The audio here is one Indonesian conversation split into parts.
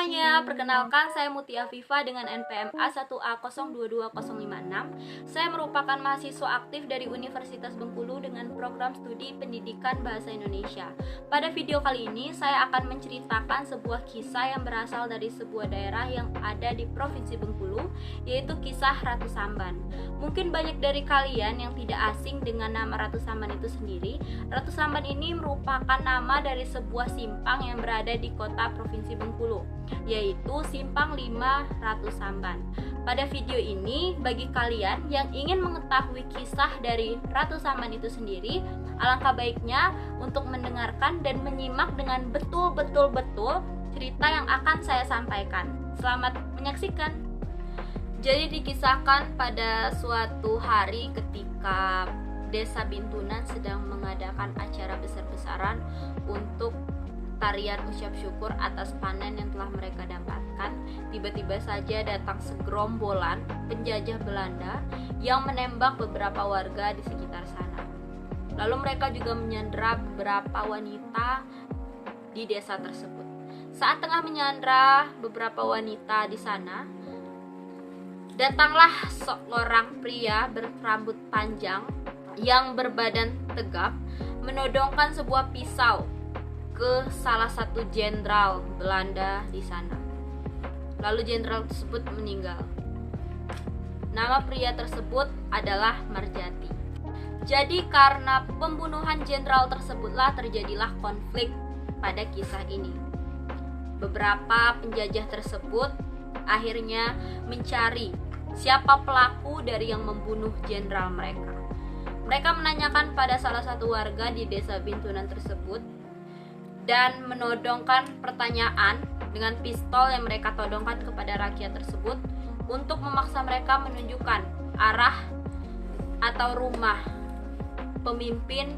semuanya, perkenalkan saya Mutia Viva dengan NPM A1A022056. Saya merupakan mahasiswa aktif dari Universitas Bengkulu dengan program studi Pendidikan Bahasa Indonesia. Pada video kali ini, saya akan menceritakan sebuah kisah yang berasal dari sebuah daerah yang ada di Provinsi Bengkulu, yaitu kisah Ratu Samban. Mungkin banyak dari kalian yang tidak asing dengan nama Ratu Samban itu sendiri. Ratu Samban ini merupakan nama dari sebuah simpang yang berada di kota Provinsi Bengkulu, yaitu Simpang 5 Ratu Samban. Pada video ini, bagi kalian yang ingin mengetahui kisah dari Ratu Samban itu sendiri, alangkah baiknya untuk mendengarkan dan menyimak dengan betul cerita yang akan saya sampaikan. Selamat menyaksikan. Jadi dikisahkan pada suatu hari ketika Desa Bintunan sedang mengadakan acara besar-besaran untuk tarian ucap syukur atas panen yang telah mereka dapatkan, tiba-tiba saja datang segerombolan penjajah Belanda yang menembak beberapa warga di sekitar sana. Lalu mereka juga menyandera beberapa wanita di desa tersebut. Saat tengah menyandera beberapa wanita di sana, datanglah seorang pria berambut panjang yang berbadan tegap menodongkan sebuah pisau ke salah satu jenderal Belanda di sana. Lalu jenderal tersebut meninggal. Nama pria tersebut adalah Marjati. Jadi karena pembunuhan jenderal tersebutlah terjadilah konflik pada kisah ini. Beberapa penjajah tersebut akhirnya mencari siapa pelaku dari yang membunuh jenderal mereka. Mereka menanyakan pada salah satu warga di desa Bintunan tersebut dan menodongkan pertanyaan dengan pistol yang mereka todongkan kepada rakyat tersebut untuk memaksa mereka menunjukkan arah atau rumah pemimpin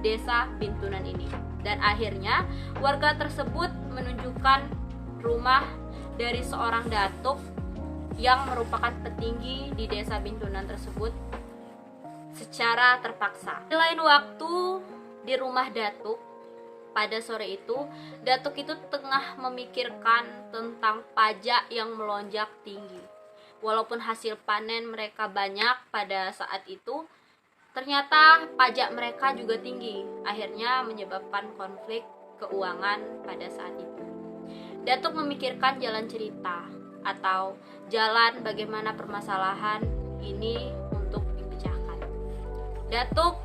desa Bintunan ini. Dan akhirnya warga tersebut menunjukkan rumah dari seorang datuk yang merupakan petinggi di desa Bintunan tersebut secara terpaksa. Di lain waktu di rumah datuk, pada sore itu, datuk itu tengah memikirkan tentang pajak yang melonjak tinggi. Walaupun hasil panen mereka banyak pada saat itu, ternyata pajak mereka juga tinggi. Akhirnya menyebabkan konflik keuangan pada saat itu. Datuk memikirkan jalan cerita atau jalan bagaimana permasalahan ini untuk dipecahkan. Datuk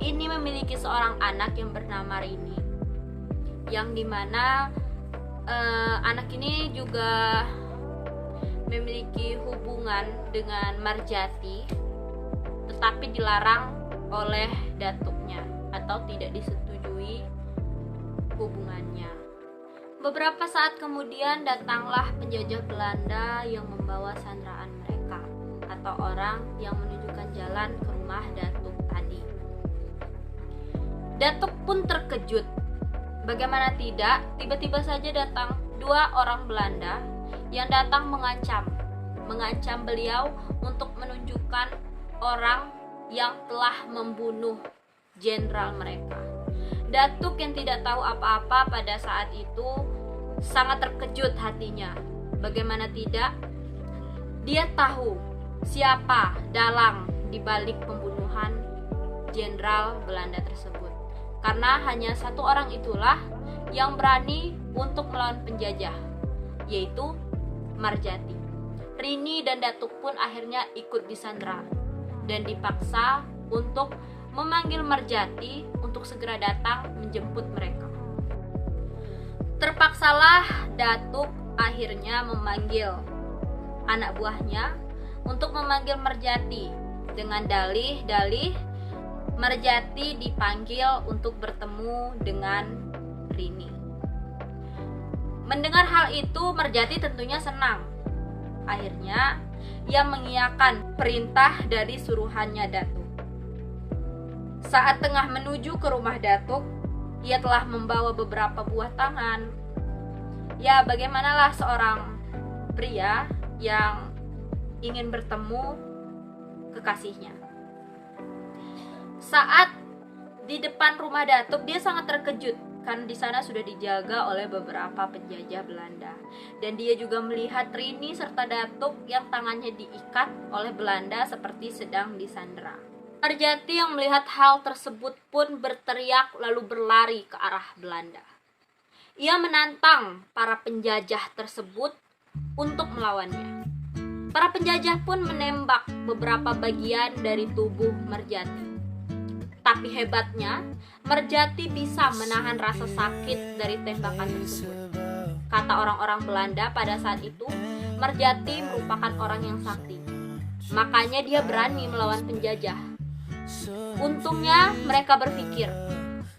ini memiliki seorang anak yang bernama Rini, yang dimana anak ini juga memiliki hubungan dengan Marjati, tetapi dilarang oleh datuknya atau tidak disetujui hubungannya. Beberapa saat kemudian datanglah penjajah Belanda yang membawa sandraan mereka atau orang yang menunjukkan jalan ke rumah datuk tadi. Datuk pun terkejut. Bagaimana tidak, tiba-tiba saja datang dua orang Belanda yang datang mengancam beliau untuk menunjukkan orang yang telah membunuh jenderal mereka. Datuk yang tidak tahu apa-apa pada saat itu sangat terkejut hatinya. Bagaimana tidak, dia tahu siapa dalang di balik pembunuhan jenderal Belanda tersebut. Karena hanya satu orang itulah yang berani untuk melawan penjajah, yaitu Marjati. Rini dan datuk pun akhirnya ikut disandra dan dipaksa untuk memanggil Marjati untuk segera datang menjemput mereka. Terpaksalah datuk akhirnya memanggil anak buahnya untuk memanggil Marjati dengan dalih-dalih Marjati dipanggil untuk bertemu dengan Rini. Mendengar hal itu, Marjati tentunya senang. Akhirnya, ia mengiyakan perintah dari suruhannya datuk. Saat tengah menuju ke rumah datuk, ia telah membawa beberapa buah tangan. Ya, bagaimanalah seorang pria yang ingin bertemu kekasihnya. Saat di depan rumah datuk, dia sangat terkejut karena di sana sudah dijaga oleh beberapa penjajah Belanda. Dan dia juga melihat Rini serta Datuk yang tangannya diikat oleh Belanda seperti sedang disandera. Marjati yang melihat hal tersebut pun berteriak lalu berlari ke arah Belanda. Ia menantang para penjajah tersebut untuk melawannya. Para penjajah pun menembak beberapa bagian dari tubuh Marjati. Tapi hebatnya, Marjati bisa menahan rasa sakit dari tembakan tersebut. Kata orang-orang Belanda pada saat itu, Marjati merupakan orang yang sakti. Makanya dia berani melawan penjajah. Untungnya mereka berpikir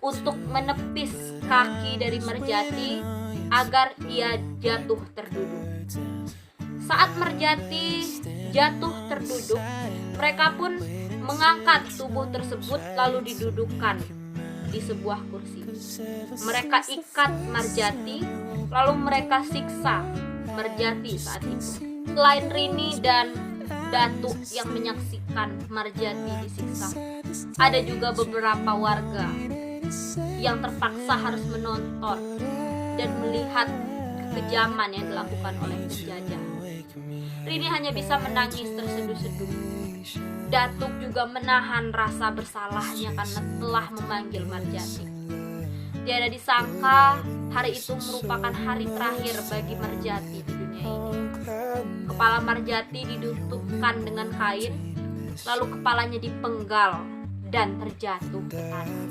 untuk menepis kaki dari Marjati agar ia jatuh terduduk. Saat Marjati jatuh terduduk, mereka pun mengangkat tubuh tersebut lalu didudukkan di sebuah kursi. Mereka ikat Marjati, lalu mereka siksa Marjati saat itu. Selain Rini dan Datuk yang menyaksikan Marjati disiksa, ada juga beberapa warga yang terpaksa harus menonton dan melihat kekejaman yang dilakukan oleh penjajah. Rini hanya bisa menangis terseduh-seduh. Datuk juga menahan rasa bersalahnya karena telah memanggil Marjati. Tiada disangka hari itu merupakan hari terakhir bagi Marjati di dunia ini. Kepala Marjati didutupkan dengan kain, lalu kepalanya dipenggal dan terjatuh ke tanah.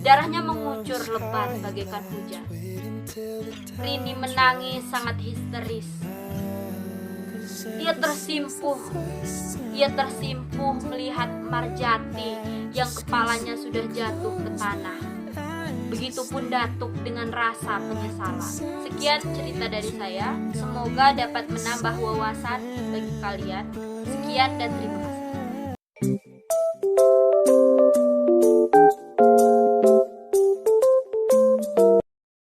Darahnya mengucur lebat bagaikan hujan. Rini menangis sangat histeris. Ia tersimpuh melihat Marjati yang kepalanya sudah jatuh ke tanah. Begitupun Datuk dengan rasa penyesalan. Sekian cerita dari saya. Semoga dapat menambah wawasan bagi kalian. Sekian dan terima kasih.